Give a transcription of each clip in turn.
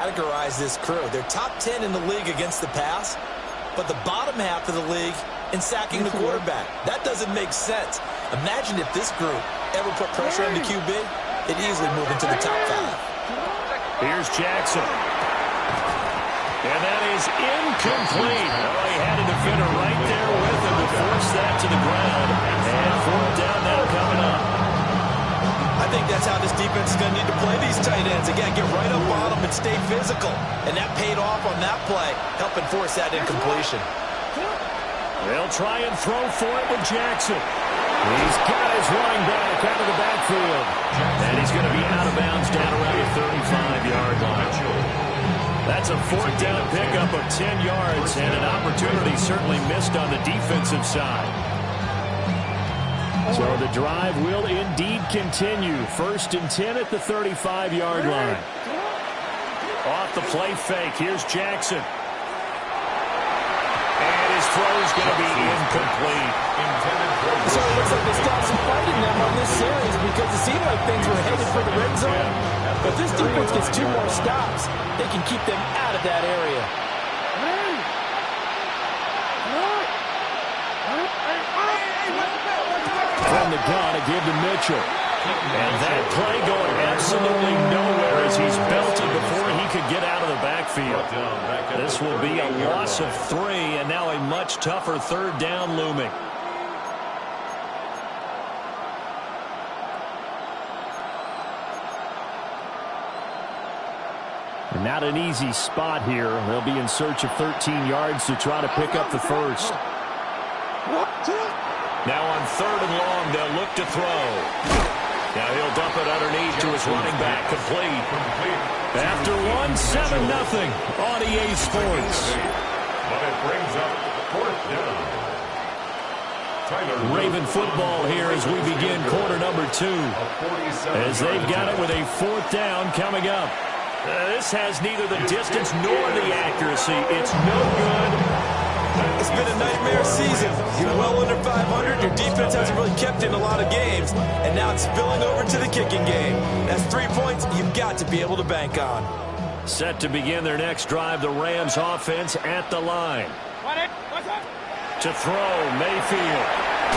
Categorize this crew. They're top 10 in the league against the pass, but the bottom half of the league in sacking the quarterback. That doesn't make sense. Imagine if this group ever put pressure on the QB, it'd easily move into the top 5. Here's Jackson. And that is incomplete. Oh, he had a defender right there with him to force that to the ground. And 4th down now coming up. I think that's how this defense is going to need to play these tight ends. Again, get right up on them and stay physical. And that paid off on that play, helping force that incompletion. They'll try and throw for it with Jackson. He's got his running back out of the backfield. And he's going to be out of bounds down around the 35-yard line. That's a 4th down pickup of 10 yards and an opportunity certainly missed on the defensive side. So the drive will indeed continue. 1st and 10 at the 35-yard line. Off the play fake. Here's Jackson. And his throw's going to be incomplete. So it looks like they stopped some fighting them on this series because it seemed like things were headed for the red zone. But this defense gets 2 more stops. They can keep them out of that area. From the gun, a give to Mitchell. And that play going absolutely nowhere as he's belted before he could get out of the backfield. This will be a loss of 3, and now a much tougher 3rd down looming. And not an easy spot here. They'll be in search of 13 yards to try to pick up the 1st. Now on 3rd and long, they'll look to throw. Now he'll dump it underneath to his running back, complete. After 1, 7-0 on EA Sports. But it brings up 4th down. Raven football here as we begin quarter number 2. As they've got it with a 4th down coming up. This has neither the distance nor the accuracy. It's no good. It's been a nightmare season. You're well under 500. Your defense hasn't really kept in a lot of games. And now it's spilling over to the kicking game. That's 3 points you've got to be able to bank on. Set to begin their next drive, the Rams offense at the line. To throw, Mayfield.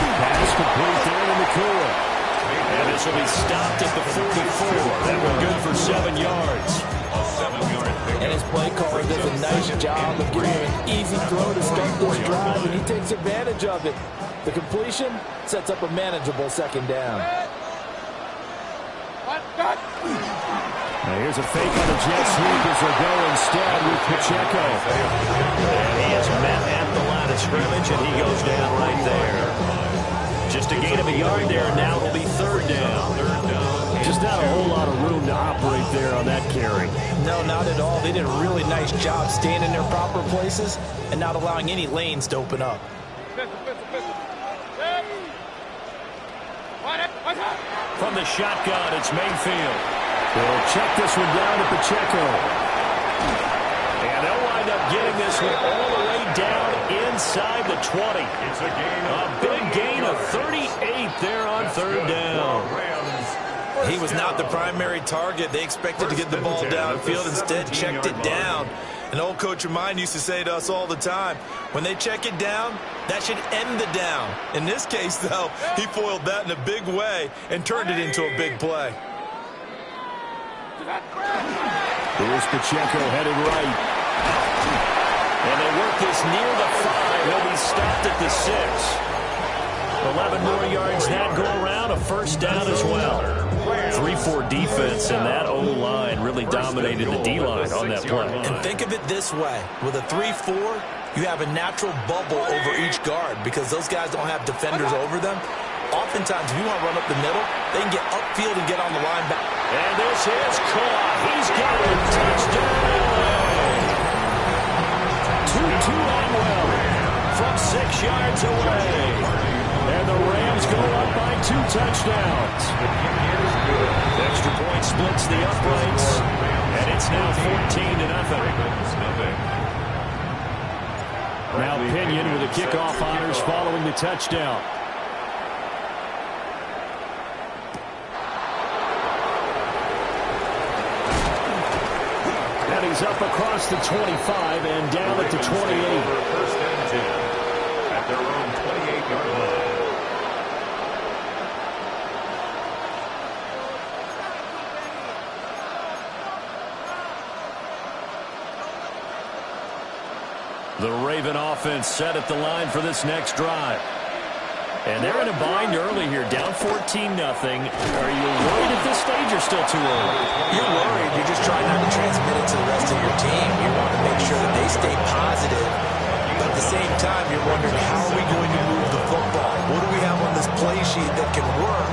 Pass complete there to McCoy. And this will be stopped at the 44. That one good for 7 yards. And his play caller does a nice job of giving him an easy throw to start this drive, and he takes advantage of it. The completion sets up a manageable 2nd down. Now here's a fake on the jet sweep as they go instead with Pacheco. And he is met at the line of scrimmage, and he goes down right there. Just a gain of a yard there, and now it'll be 3rd down. Just not a whole lot of room to operate there on that carry. No, not at all. They did a really nice job staying in their proper places and not allowing any lanes to open up. From the shotgun, it's Mayfield. They'll check this one down to Pacheco. And they'll wind up getting this one all the way down inside the 20. It's a big gain of 38 there on 3rd down. He was not the primary target. They expected to get the ball downfield. Instead, checked it down. An old coach of mine used to say to us all the time, when they check it down, that should end the down. In this case, though, he foiled that in a big way and turned it into a big play. Here's Pacheco headed right. And they work this near the 5. He'll be stopped at the 6. 11 more yards that go around, a 1st down as well. 3-4 defense, and that O-line really dominated the D-line on that play. And think of it this way. With a 3-4, you have a natural bubble over each guard because those guys don't have defenders over them. Oftentimes, if you want to run up the middle, they can get upfield and get on the line back. And this is caught. He's got it. Touchdown. 2-2 on well from 6 yards away. And the Rams go up by 2 touchdowns. Extra point splits the uprights. And it's now 14-0. Now Pinion with the kickoff honors following the touchdown. is up across the 25 and down at the 28. First and 10 at their own 28-yard line. The Raven offense set at the line for this next drive. And they're in a bind early here, down 14-0. Are you worried at this stage or still too early? You're worried. You're just trying not to transmit it to the rest of your team. You want to make sure that they stay positive. But at the same time, you're wondering, how are we going to move the football? What do we have on this play sheet that can work?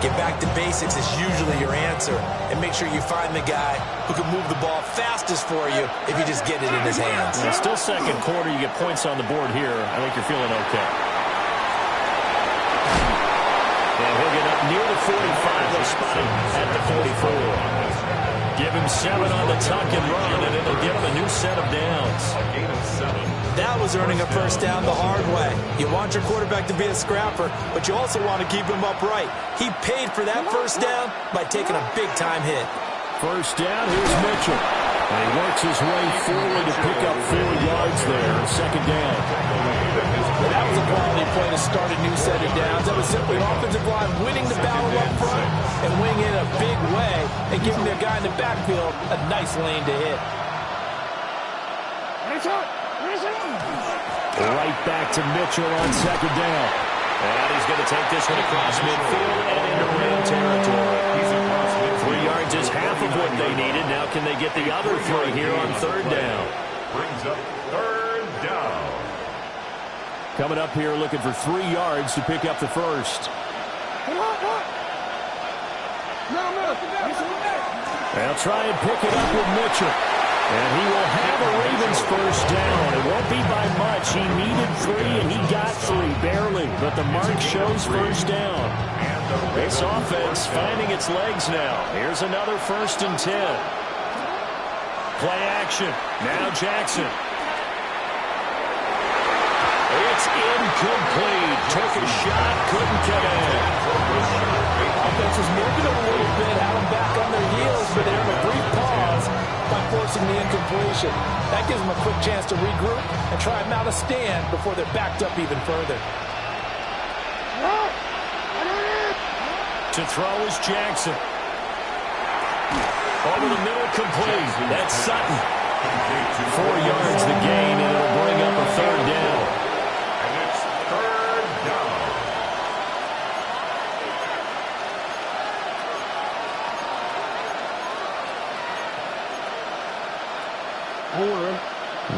Get back to basics is usually your answer. And make sure you find the guy who can move the ball fastest for you if you just get it in his hands. Yeah, still second quarter. You get points on the board here. I think you're feeling okay. And he'll get up near the 45. They'll spot him at the 44. Give him 7 on the tuck and run, and it'll give him a new set of downs. A gain of 7. That was earning a first down the hard way. You want your quarterback to be a scrapper, but you also want to keep him upright. He paid for that first down by taking a big-time hit. First down, here's Mitchell. And he works his way forward to pick up 4 yards there. Second down. That was a quality play to start a new set of downs. That was simply offensive line winning the battle up front and winning it in a big way and giving their guy in the backfield a nice lane to hit. Right back to Mitchell on second down. And he's going to take this one across midfield and into Ram territory. He's across midfield. 3 yards is half of what they needed. Now can they get the other 3 here on third down? Brings up third down. Coming up here looking for 3 yards to pick up the first. They'll try and pick it up with Mitchell. And he will have a Ravens first down. It won't be by much. He needed 3, and he got 3, barely. But the mark shows first down. This offense finding its legs now. Here's another first and 10. Play action. Now Jackson. It's incomplete. Took a shot, couldn't get in. Offense was moving a little bit, had them back on their heels, but they're in a brief pause by forcing the incompletion. That gives them a quick chance to regroup and try and mount a stand before they're backed up even further. To throw is Jackson. Over the middle, complete. That's Sutton. 4 yards the gain, and it'll bring up a third down. And it's third down.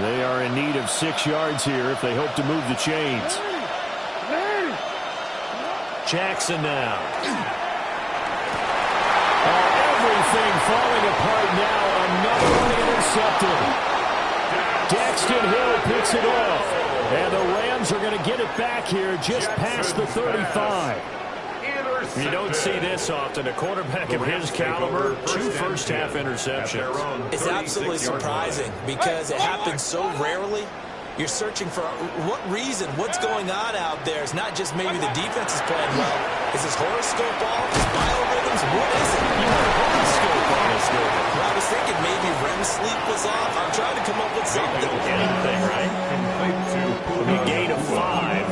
They are in need of 6 yards here if they hope to move the chains. Jackson now. Everything falling apart now. Another one intercepted. Daxton Hill picks it off. And the Rams are going to get it back here just past the 35. You don't see this often. A quarterback of his caliber, 2 first-half interceptions. It's absolutely surprising because it happens so rarely. You're searching for what reason, what's going on out there. It's not just maybe the defense is playing well. Is this horoscope off? Is biorhythms? What is it? You want a horoscope on this thing. Well, I was thinking maybe REM sleep was off. I'm trying to come up with something. Anything, right? A gain of 5.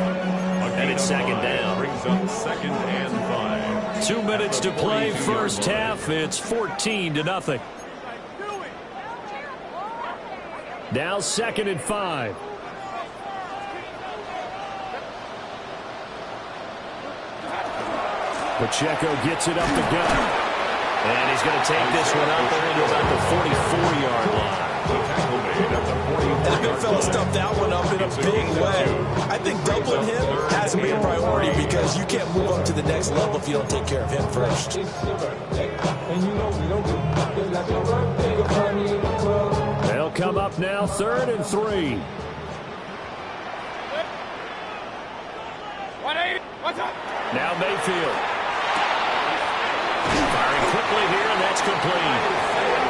And it's second down. Brings up second and 5. 2 minutes to play, first half. It's 14-0. Now second and 5. Pacheco gets it up the gut. And he's going to take this one out there into about the 44-yard line. And the big fella stuffed that one up in a big way. I think doubling him has to be a priority because you can't move up to the next level if you don't take care of him first. They'll come up now, third and 3. Now Mayfield. Firing quickly here, and that's complete.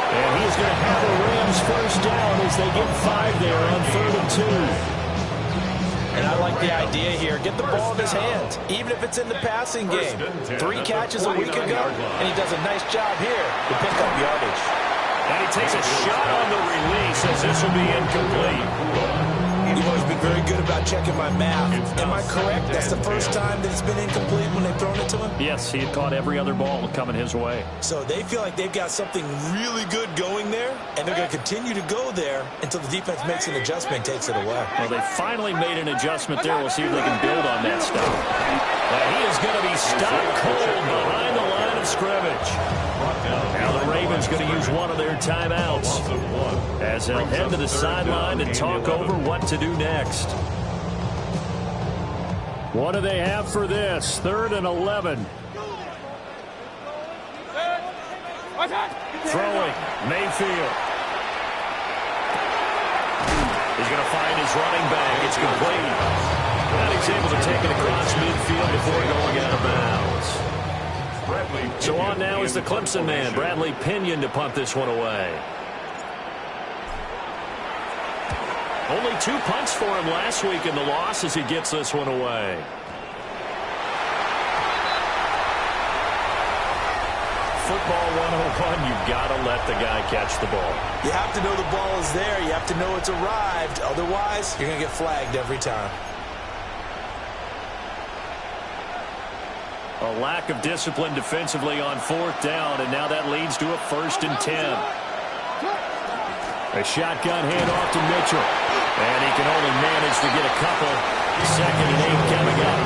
And he's going to have the Rams first down as they get 5 there on third and 2. And I like the idea here. Get the ball in his hands, even if it's in the passing game. 3 catches a week ago, and he does a nice job here to pick up yardage. And he takes a shot on the release as this will be incomplete. You've always been very good about checking my math. Am I correct? That's the first time that it's been incomplete when they've thrown it to him? Yes, he had caught every other ball coming his way. So they feel like they've got something really good going there, and they're going to continue to go there until the defense makes an adjustment and takes it away. Well, they finally made an adjustment there. We'll see if they can build on that stuff. And he is going to be stopped cold behind the line of scrimmage. Now the Ravens going to use one of their timeouts as they'll head to the sideline and talk over what to do next. What do they have for this? 3rd and 11. Throwing, Mayfield. He's going to find his running back. It's complete. And he's able to take it across midfield before going out of bounds. So on now is the Clemson man, Bradley Pinion, to punt this one away. Only 2 punts for him last week in the loss as he gets this one away. Football 101, you've got to let the guy catch the ball. You have to know the ball is there. You have to know it's arrived. Otherwise, you're going to get flagged every time. A lack of discipline defensively on 4th down, and now that leads to a 1st and 10. A shotgun handoff to Mitchell. And he can only manage to get a couple. 2nd and 8 coming up.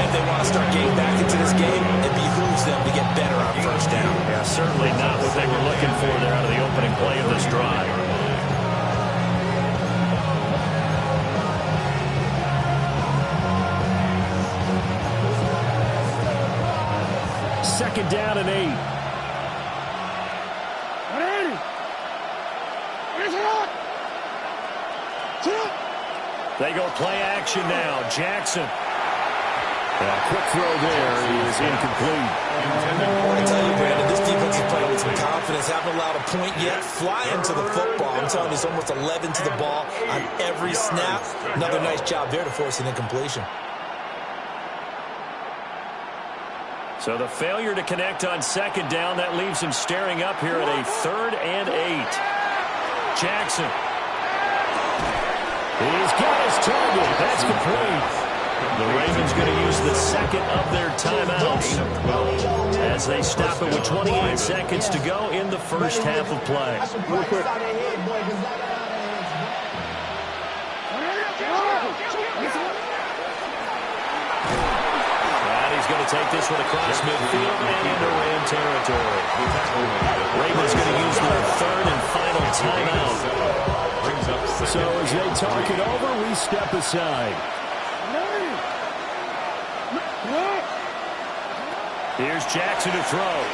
If they want to start getting back into this game, it behooves them to get better on 1st down. Yeah, certainly not what they were looking for there out of the opening play of this drive. Second down and 8. They go play action now. Jackson. A quick throw there is incomplete. I tell you, Brandon, this defense is playing with some confidence. Haven't allowed a point yet. Flying to the football. I'm telling you, it's almost 11 to the ball on every snap. Another nice job there to force an incompletion. So the failure to connect on 2nd down, that leaves him staring up here at a 3rd and 8. Jackson. He's got his target. That's complete. The Ravens going to use the 2nd of their timeouts as they stop it with 28 seconds to go in the 1st half of play. He's going to take this one across midfield and into Ram territory. Ravens going to use their 3rd and final timeout. So as they talk it over, we step aside. Here's Jackson to throw.